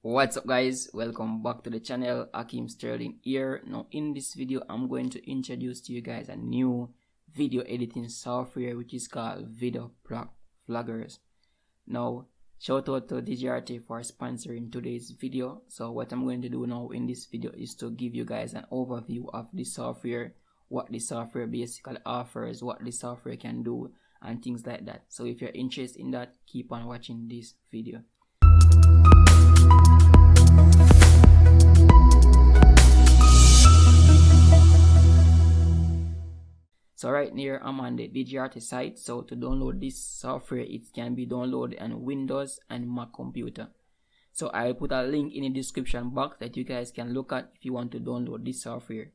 What's up guys, welcome back to the channel. Ackeem Sterling here. Now in this video I'm going to introduce to you guys a new video editing software which is called VideoProc Vloggers. Now shout out to DJRT for sponsoring today's video. So what I'm going to do now in this video is to give you guys an overview of the software, what the software basically offers, what the software can do and things like that. So if you're interested in that, keep on watching this video. So right here I'm on the DJRT site. So to download this software, it can be downloaded on Windows and Mac computer. So I'll put a link in the description box that you guys can look at if you want to download this software.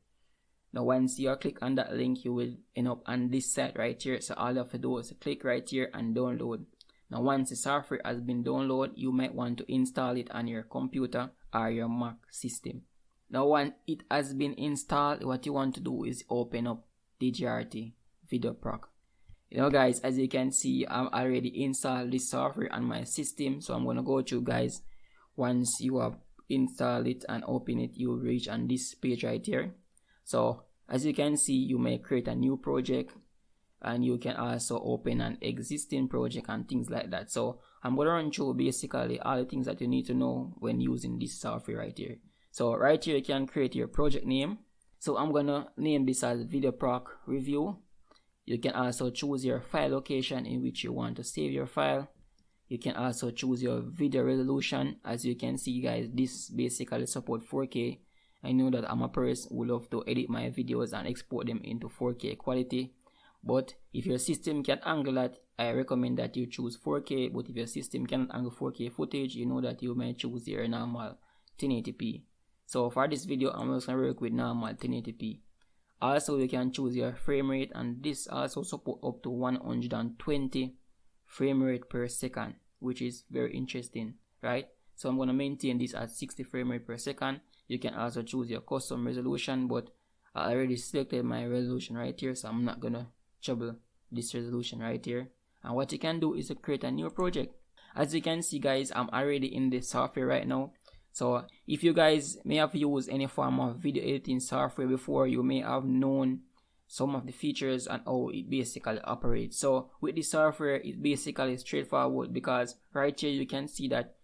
Now once you click on that link, you will end up on this site right here. So all you have to do is click right here and download. Now once the software has been downloaded, you might want to install it on your computer or your Mac system. Now once it has been installed, what you want to do is open up DJRT VideoProc. Guys, as you can see, I'm already installed this software on my system. So I'm gonna go through guys. Once you have installed it and open it, you will reach on this page right here. So as you can see, you may create a new project and you can also open an existing project and things like that. So I'm gonna run through basically all the things that you need to know when using this software right here. So right here you can create your project name. So I'm gonna name this as VideoProc Review. You can also choose your file location in which you want to save your file. You can also choose your video resolution. As you can see guys, this basically support 4K. I know that I'm a person who love to edit my videos and export them into 4K quality. But if your system can handle that, I recommend that you choose 4K. But if your system cannot handle 4K footage, you know that you may choose your normal 1080p. So for this video, I'm just going to work with normal 1080p. Also, you can choose your frame rate, and this also support up to 120 frame rate per second, which is very interesting, right? So I'm going to maintain this at 60 frame rate per second. You can also choose your custom resolution, but I already selected my resolution right here, so I'm not going to trouble this resolution right here. And what you can do is to create a new project. As you can see guys, I'm already in the software right now. So if you guys may have used any form of video editing software before, you may have known some of the features and how it basically operates. So with this software, it's basically straightforward because right here you can see that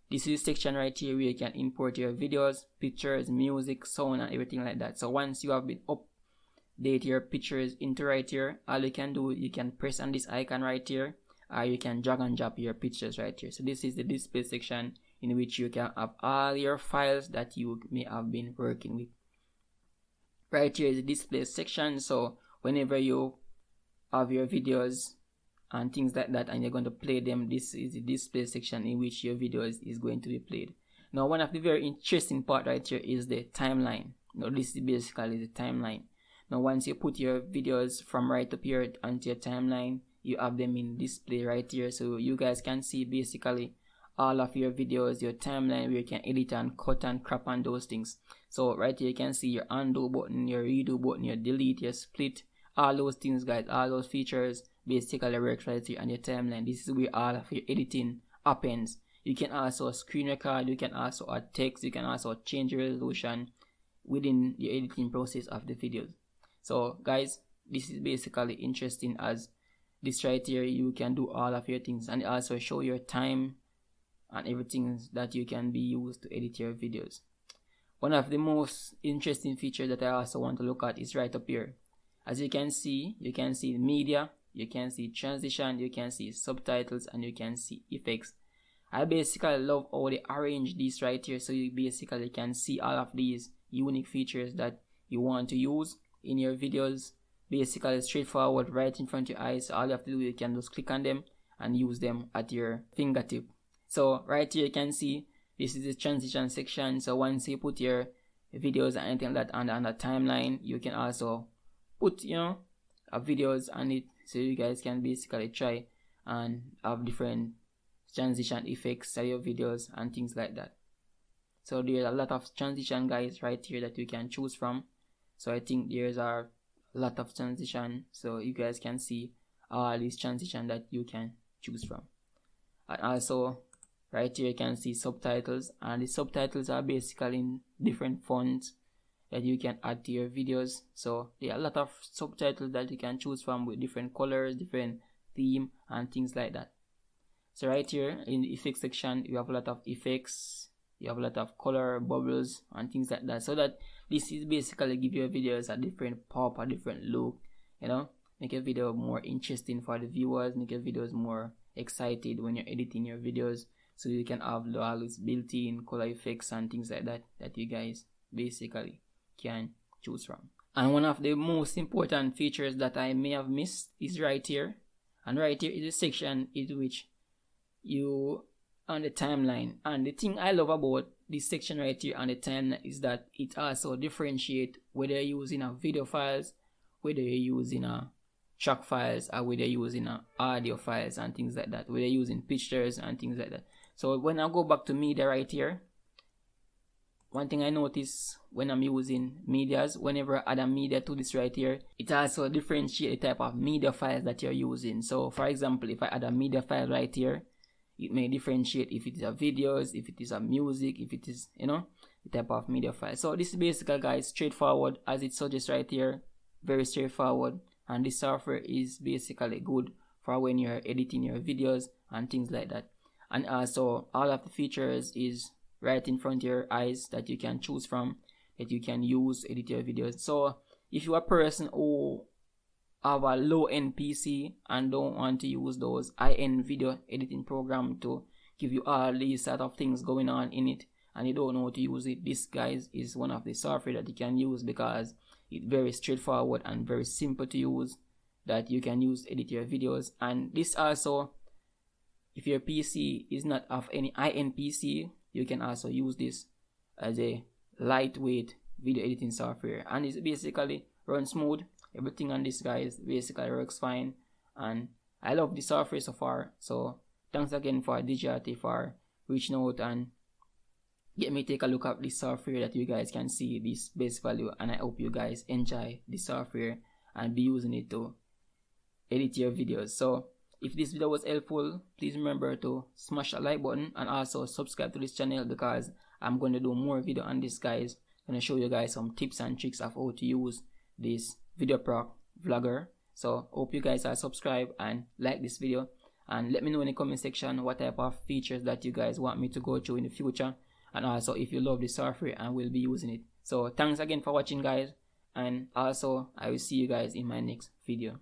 this is a section right here where you can import your videos, pictures, music, sound and everything like that. So once you have been update your pictures into right here, all you can do, you can press on this icon right here, or you can drag and drop your pictures right here. So this is the display section in which you can have all your files that you may have been working with. Right here is the display section. So whenever you have your videos and things like that and you're going to play them, this is the display section in which your videos is going to be played. Now one of the very interesting part right here is the timeline. Now this is basically the timeline. Now once you put your videos from right up here onto your timeline, you have them in display right here, so you guys can see basically all of your videos, your timeline where you can edit and cut and crop and those things. So right here you can see your undo button, your redo button, your delete, your split, all those things guys, all those features basically works right here on your timeline. This is where all of your editing happens. You can also screen record, you can also add text, you can also change your resolution within the editing process of the videos. So guys, this is basically interesting as this right here you can do all of your things and also show your time and everything that you can be used to edit your videos. One of the most interesting features that I also want to look at is right up here. As you can see media, you can see transition, you can see subtitles, and you can see effects. I basically love how they arrange these right here, so you basically can see all of these unique features that you want to use in your videos. Basically straightforward right in front of your eyes. So all you have to do, you can just click on them and use them at your fingertip. So right here you can see this is the transition section. So once you put your videos and anything like that on the timeline, you can also put videos on it, so you guys can basically try and have different transition effects to your videos and things like that. So there's a lot of transition guys right here that you can choose from. So I think there's a lot of transition, so you guys can see all these transition that you can choose from. And also Right here you can see subtitles, and the subtitles are basically in different fonts that you can add to your videos. So there are a lot of subtitles that you can choose from with different colors, different theme and things like that. So right here in the effects section, you have a lot of effects, you have a lot of color, bubbles and things like that. So that this is basically give your videos a different pop, a different look, you know, make your video more interesting for the viewers, make your videos more excited when you're editing your videos. So you can have all these built-in color effects and things like that that you guys basically can choose from. And one of the most important features that I may have missed is right here. And right here is a section in which you on the timeline. And the thing I love about this section right here on the timeline is that it also differentiates whether you're using a video files, whether you're using a track files, or whether you're using a audio files and things like that, whether you're using pictures and things like that. So when I go back to media right here, one thing I notice when I'm using medias, whenever I add a media to this right here, it also differentiates the type of media files that you're using. So for example, if I add a media file right here, it may differentiate if it is a videos, if it is a music, if it is, you know, the type of media file. So this is basically, guys, straightforward as it suggests right here, very straightforward. And this software is basically good for when you're editing your videos and things like that. And also all of the features is right in front of your eyes that you can choose from, that you can use to edit your videos. So if you're a person who have a low-end PC and don't want to use those high-end video editing program to give you all these sort of things going on in it, and you don't know how to use it, this, guys, is one of the software that you can use because it's very straightforward and very simple to use, that you can use to edit your videos. And this also, if your PC is not of any high-end PC, you can also use this as a lightweight video editing software, and it basically runs smooth. Everything on this, guys, basically works fine, and I love the software so far. So thanks again for DJRT for reaching out and get me take a look at this software that you guys can see this base value, and I hope you guys enjoy the software and be using it to edit your videos. So if this video was helpful, please remember to smash that like button and also subscribe to this channel, because I'm going to do more video on this, guys. I'm going to show you guys some tips and tricks of how to use this VideoProc Vlogger. So hope you guys are subscribed and like this video, and let me know in the comment section what type of features that you guys want me to go through in the future, and also if you love the software and will be using it. So thanks again for watching, guys, and also I will see you guys in my next video.